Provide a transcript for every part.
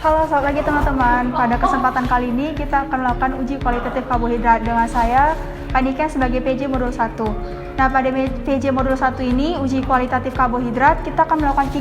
Halo, selamat pagi teman-teman. Pada kesempatan kali ini kita akan melakukan uji kualitatif karbohidrat dengan saya, Panika, sebagai PJ Modul 1. Nah, pada PJ Modul 1 ini, uji kualitatif karbohidrat, kita akan melakukan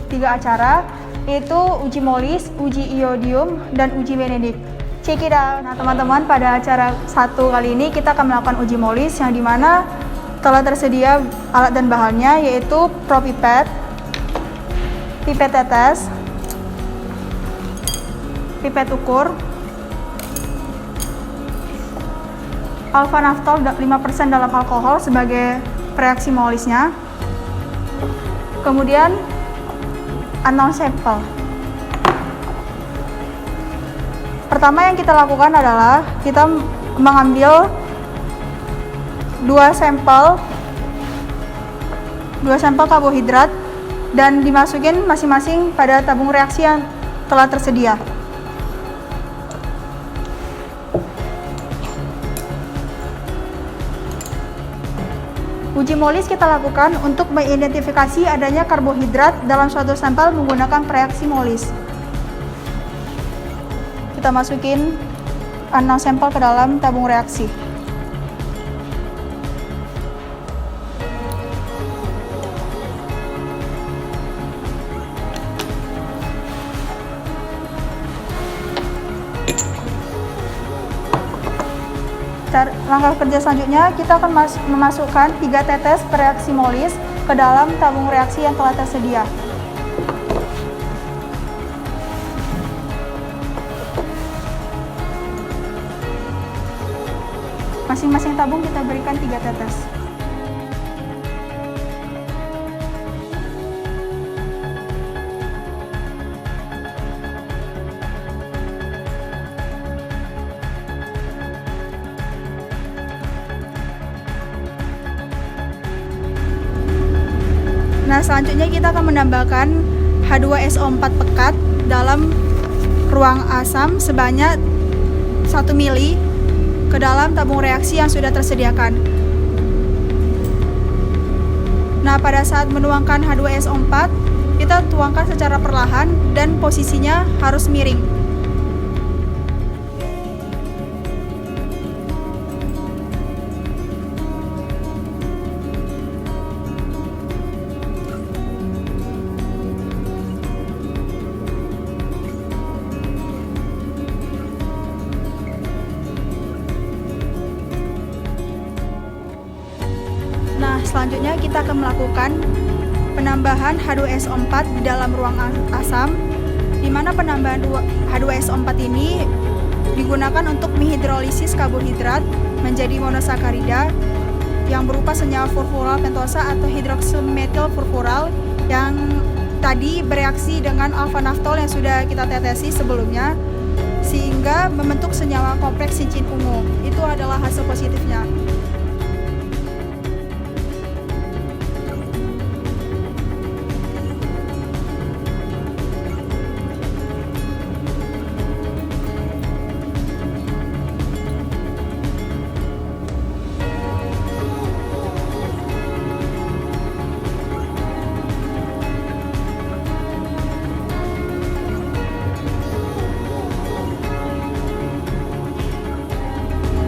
tiga acara, yaitu uji molis, uji iodium, dan uji Benedict. Check it out. Nah, teman-teman, pada acara 1 kali ini kita akan melakukan uji molis, yang dimana telah tersedia alat dan bahannya, yaitu propipet, pipet tetes, pipet ukur, alpha-naftol 5% dalam alkohol sebagai reaksi molisnya, kemudian unknown sampel. Pertama yang kita lakukan adalah kita mengambil dua sampel karbohidrat dan dimasukin masing-masing pada tabung reaksi yang telah tersedia. Uji molis kita lakukan untuk mengidentifikasi adanya karbohidrat dalam suatu sampel menggunakan reaksi molis. Kita masukin 6 sampel ke dalam tabung reaksi. Langkah kerja selanjutnya, kita akan memasukkan 3 tetes reaksi molis ke dalam tabung reaksi yang telah tersedia. Masing-masing tabung kita berikan 3 tetes. Nah, selanjutnya kita akan menambahkan H2SO4 pekat dalam ruang asam sebanyak 1 mili ke dalam tabung reaksi yang sudah tersediakan. Nah, pada saat menuangkan H2SO4, kita tuangkan secara perlahan dan posisinya harus miring. Selanjutnya kita akan melakukan penambahan H2SO4 di dalam ruang asam, di mana penambahan H2SO4 ini digunakan untuk menghidrolisis karbohidrat menjadi monosakarida yang berupa senyawa furfural pentosa atau hidroksimetil furfural yang tadi bereaksi dengan alpha-naftol yang sudah kita tetesi sebelumnya sehingga membentuk senyawa kompleks cincin ungu. Itu adalah hasil positifnya.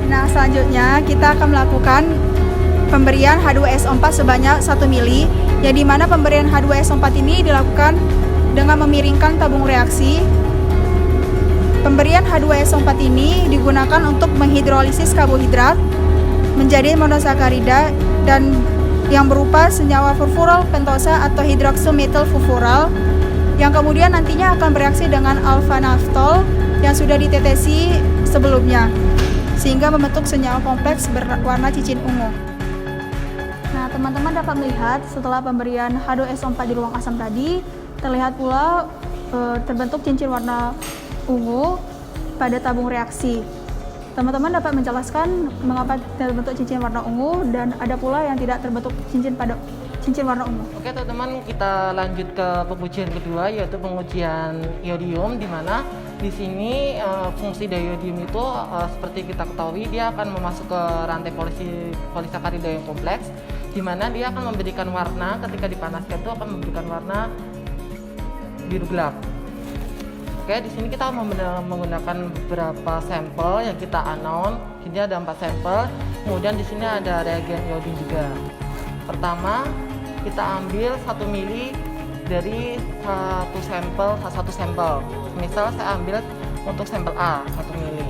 Nah, selanjutnya kita akan melakukan pemberian H2SO4 sebanyak 1 mili, yang dimana pemberian H2SO4 ini dilakukan dengan memiringkan tabung reaksi. Pemberian H2SO4 ini digunakan untuk menghidrolisis karbohidrat menjadi monosakarida dan yang berupa senyawa furfural pentosa atau hidroksimetil furfural yang kemudian nantinya akan bereaksi dengan alpha-naftol yang sudah ditetesi sebelumnya, sehingga membentuk senyawa kompleks berwarna cincin ungu. Nah, teman-teman dapat melihat setelah pemberian H2SO4 di ruang asam tadi, terlihat pula terbentuk cincin warna ungu pada tabung reaksi. Teman-teman dapat menjelaskan mengapa terbentuk cincin warna ungu dan ada pula yang tidak terbentuk cincin warna ungu. Oke, teman-teman, kita lanjut ke pengujian kedua, yaitu pengujian iodium, di mana di sini fungsi dari iodium itu seperti kita ketahui dia akan masuk ke rantai polisakarida yang kompleks, di mana dia akan memberikan warna ketika dipanaskan itu akan memberikan warna biru gelap. Oke, di sini kita menggunakan beberapa sampel yang kita unknown. Ini ada 4 sampel. Kemudian di sini ada reagen iodin juga. Pertama, kita ambil 1 mili dari satu sampel. Misal saya ambil untuk sampel A 1 mili.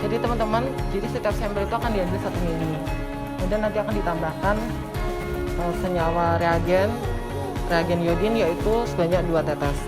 Jadi teman-teman, setiap sampel itu akan diambil 1 mili. Kemudian nanti akan ditambahkan senyawa reagen iodin, yaitu sebanyak 2 tetes.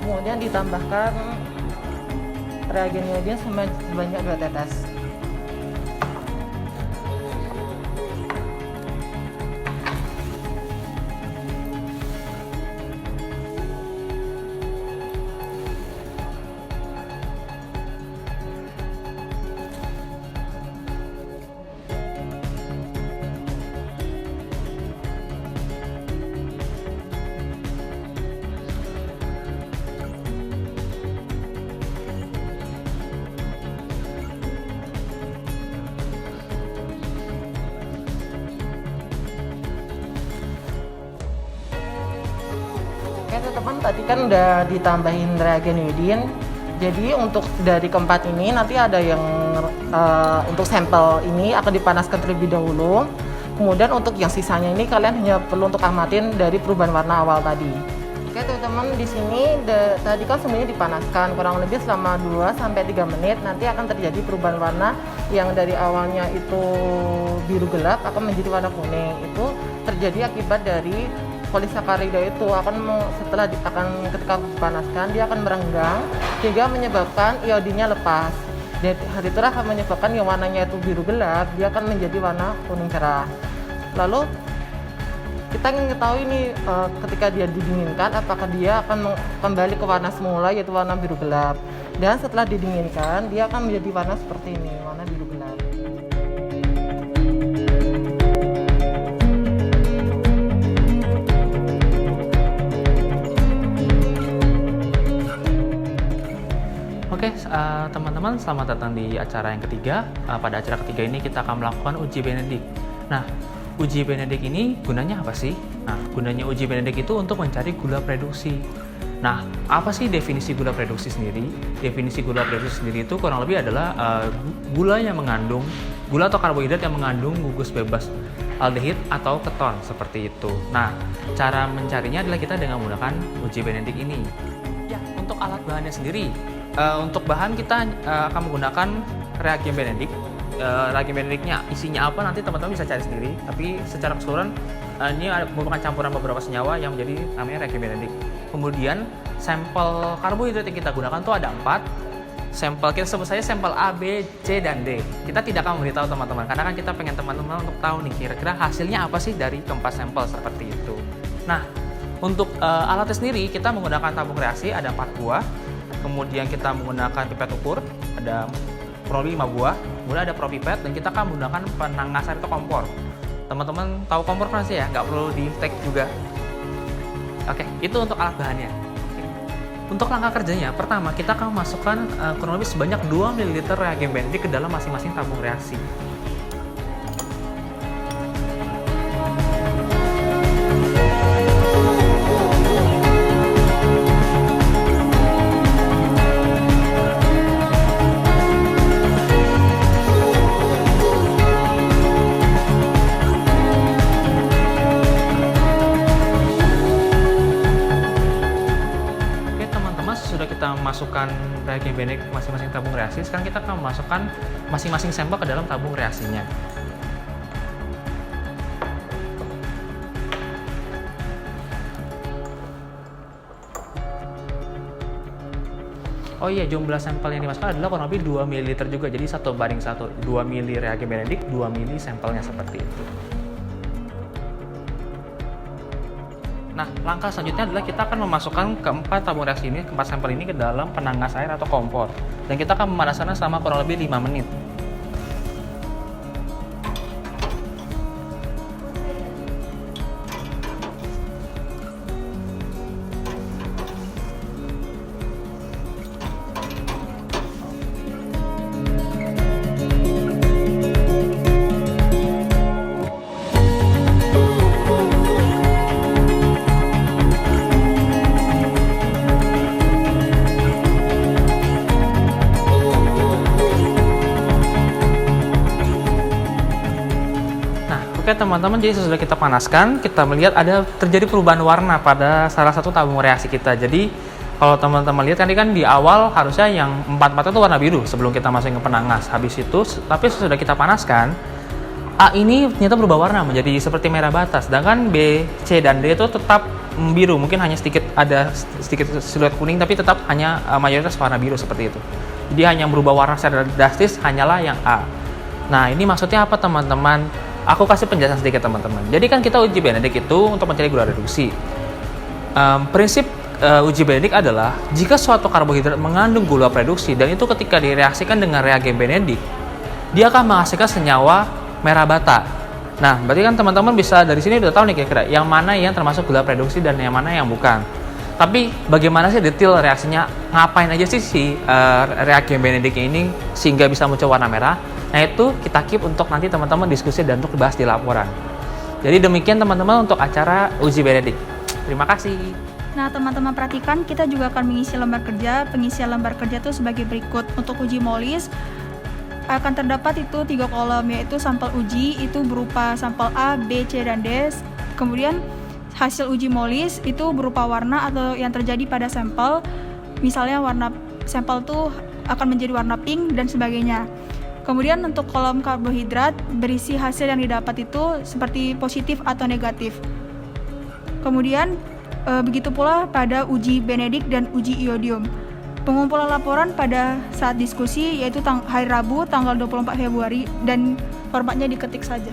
Kemudian ditambahkan reagen iodin sebanyak 2 tetes. Oke teman-teman, tadi kan udah ditambahin reagen iodin. Jadi untuk dari keempat ini nanti ada yang untuk sampel ini akan dipanaskan terlebih dahulu. Kemudian untuk yang sisanya ini kalian hanya perlu untuk amatin dari perubahan warna awal tadi. Oke teman-teman, di sini tadi kan semuanya dipanaskan kurang lebih selama 2-3 menit. Nanti akan terjadi perubahan warna yang dari awalnya itu biru gelap akan menjadi warna kuning. Itu terjadi akibat dari polisakarida itu ketika dipanaskan dia akan merenggang sehingga menyebabkan iodinnya lepas. Dan hal itulah akan menyebabkan yang warnanya itu biru gelap dia akan menjadi warna kuning cerah. Lalu kita ingin mengetahui ini ketika dia didinginkan apakah dia akan kembali ke warna semula yaitu warna biru gelap. Dan setelah didinginkan dia akan menjadi warna seperti ini, warna biru gelap. Oke, teman-teman, selamat datang di acara yang ketiga. Pada acara ketiga ini kita akan melakukan uji Benedict. Nah, uji Benedict ini gunanya apa sih? Nah, gunanya uji Benedict itu untuk mencari gula reduksi. Nah, apa sih definisi gula reduksi sendiri? Definisi gula reduksi sendiri itu kurang lebih adalah gula atau karbohidrat yang mengandung gugus bebas aldehid atau keton seperti itu. Nah, cara mencarinya adalah kita dengan menggunakan uji Benedict ini. Ya, untuk alat bahannya sendiri. Untuk bahan kita akan menggunakan reagen Benedict. Reagen Benedictnya isinya apa nanti teman-teman bisa cari sendiri. Tapi secara keseluruhan ini merupakan campuran beberapa senyawa yang menjadi namanya reagen Benedict. Kemudian sampel karbohidrat yang kita gunakan itu ada 4. sampel, kita sebut saja sampel A, B, C, dan D. Kita tidak akan memberitahu teman-teman, karena kan kita pengen teman-teman untuk tahu nih kira-kira hasilnya apa sih dari keempat sampel seperti itu. Nah, untuk alatnya sendiri kita menggunakan tabung reaksi ada 4 buah, kemudian kita menggunakan pipet ukur ada kurang lebih 5 buah, kemudian ada propipet, dan kita akan menggunakan penangas air atau kompor. Teman-teman tahu kompor kan sih ya, nggak perlu di tag juga. Oke, itu untuk alat bahannya. Untuk langkah kerjanya, pertama kita akan masukkan kurang lebih sebanyak 2 ml reagen Benedict ke dalam masing-masing tabung reaksi. Sudah kita masukkan reagen Benedict ke masing-masing tabung reaksi, sekarang kita akan memasukkan masing-masing sampel ke dalam tabung reaksinya. Oh iya, jumlah sampel yang dimasukkan adalah kurang lebih 2 ml juga, jadi 1:1, 2 ml reagen Benedict, 2 ml sampelnya seperti itu. Nah, langkah selanjutnya adalah kita akan memasukkan keempat tabung reaksi ini, keempat sampel ini ke dalam penangas air atau kompor. Dan kita akan memanaskannya selama kurang lebih 5 menit. Oke teman-teman, jadi sesudah kita panaskan, kita melihat ada terjadi perubahan warna pada salah satu tabung reaksi kita. Jadi kalau teman-teman lihat tadi kan di awal harusnya yang 4 itu warna biru sebelum kita masukin ke penangas. Habis itu, tapi sesudah kita panaskan, A ini ternyata berubah warna menjadi seperti merah bata. Sedangkan B, C, dan D itu tetap biru. Mungkin hanya ada sedikit siluet kuning, tapi tetap hanya mayoritas warna biru seperti itu. Jadi hanya berubah warna secara drastis hanyalah yang A. Nah ini maksudnya apa teman-teman? Aku kasih penjelasan sedikit teman-teman. Jadi kan kita uji Benedict itu untuk mencari gula reduksi. Prinsip uji Benedict adalah jika suatu karbohidrat mengandung gula reduksi dan itu ketika direaksikan dengan reagen Benedict, dia akan menghasilkan senyawa merah bata. Nah, berarti kan teman-teman bisa dari sini udah tahu nih kira-kira yang mana yang termasuk gula reduksi dan yang mana yang bukan. Tapi bagaimana sih detail reaksinya? Ngapain aja sih si reagen Benedict ini sehingga bisa muncul warna merah? Nah itu kita keep untuk nanti teman-teman diskusi dan untuk dibahas di laporan. Jadi demikian teman-teman untuk acara uji Benedict. Terima kasih. Nah teman-teman perhatikan, kita juga akan mengisi lembar kerja. Pengisian lembar kerja itu sebagai berikut. Untuk uji molis akan terdapat itu 3 kolom, yaitu sampel uji itu berupa sampel A, B, C, dan D. Kemudian hasil uji molis itu berupa warna atau yang terjadi pada sampel. Misalnya warna sampel itu akan menjadi warna pink dan sebagainya. Kemudian untuk kolom karbohidrat berisi hasil yang didapat itu seperti positif atau negatif. Kemudian begitu pula pada uji Benedict dan uji iodium. Pengumpulan laporan pada saat diskusi yaitu hari Rabu tanggal 24 Februari dan formatnya diketik saja.